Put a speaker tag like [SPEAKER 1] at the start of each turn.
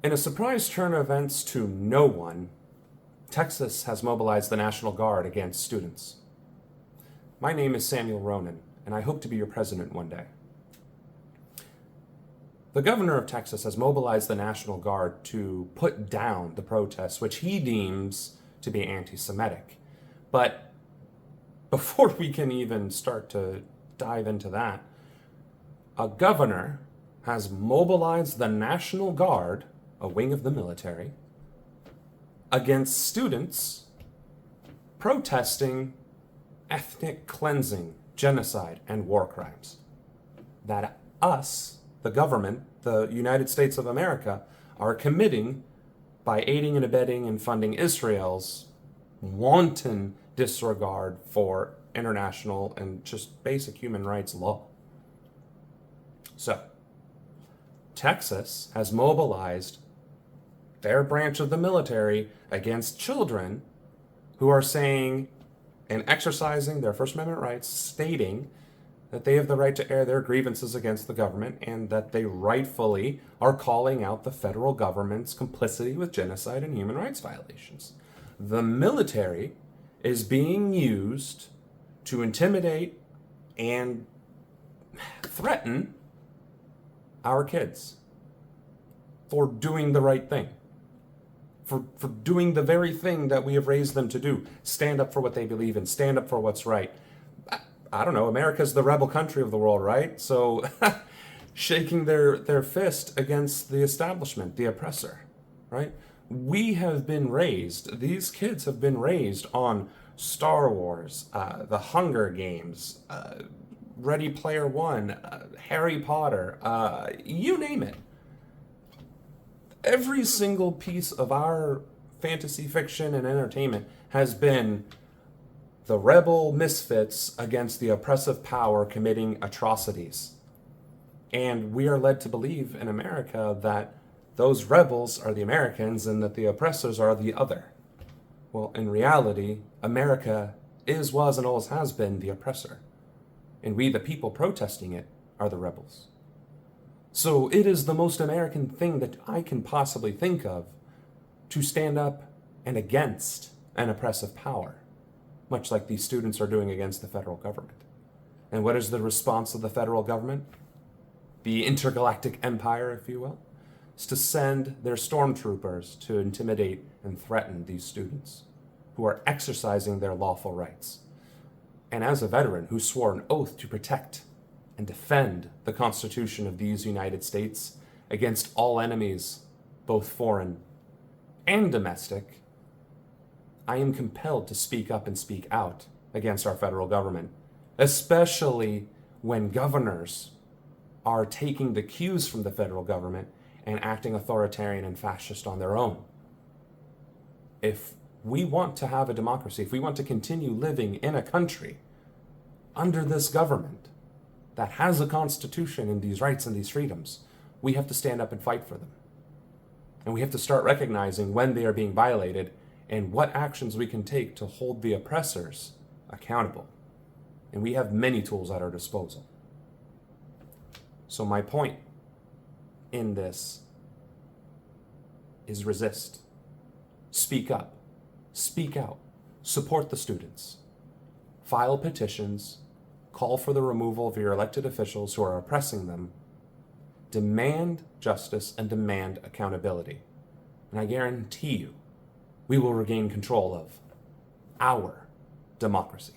[SPEAKER 1] In a surprise turn of events to no one, Texas has mobilized the National Guard against students. My name is Samuel Ronan, and I hope to be your president one day. The governor of Texas has mobilized the National Guard to put down the protests, which he deems to be anti-Semitic. But before we can even start to dive into that, a governor has mobilized the National Guard, a wing of the military, against students protesting ethnic cleansing, genocide, and war crimes that us, the government, the United States of America, are committing by aiding and abetting and funding Israel's wanton disregard for international and just basic human rights law. So, Texas has mobilized their branch of the military against children who are saying and exercising their First Amendment rights, stating that they have the right to air their grievances against the government and that they rightfully are calling out the federal government's complicity with genocide and human rights violations. The military is being used to intimidate and threaten our kids for doing the right thing, for doing the very thing that we have raised them to do. Stand up for what they believe in, stand up for what's right. I don't know, America's the rebel country of the world, right? So shaking their fist against the establishment, the oppressor, right? We have been raised, these kids have been raised on Star Wars, the Hunger Games, Ready Player One, Harry Potter, you name it. Every single piece of our fantasy fiction and entertainment has been the rebel misfits against the oppressive power committing atrocities. And we are led to believe in America that those rebels are the Americans and that the oppressors are the other. Well, in reality, America is, was, and always has been the oppressor. And we, the people protesting it, are the rebels. So it is the most American thing that I can possibly think of to stand up and against an oppressive power, much like these students are doing against the federal government. And what is the response of the federal government? The intergalactic empire, if you will, is to send their stormtroopers to intimidate and threaten these students who are exercising their lawful rights. And as a veteran who swore an oath to protect and defend the Constitution of these United States against all enemies, both foreign and domestic, I am compelled to speak up and speak out against our federal government, especially when governors are taking the cues from the federal government and acting authoritarian and fascist on their own. If we want to have a democracy, if we want to continue living in a country under this government that has a constitution and these rights and these freedoms, we have to stand up and fight for them. And we have to start recognizing when they are being violated and what actions we can take to hold the oppressors accountable. And we have many tools at our disposal. So my point in this is resist. Speak up. Speak out. Support the students. File petitions. Call for the removal of your elected officials who are oppressing them. Demand justice and demand accountability. And I guarantee you, we will regain control of our democracy.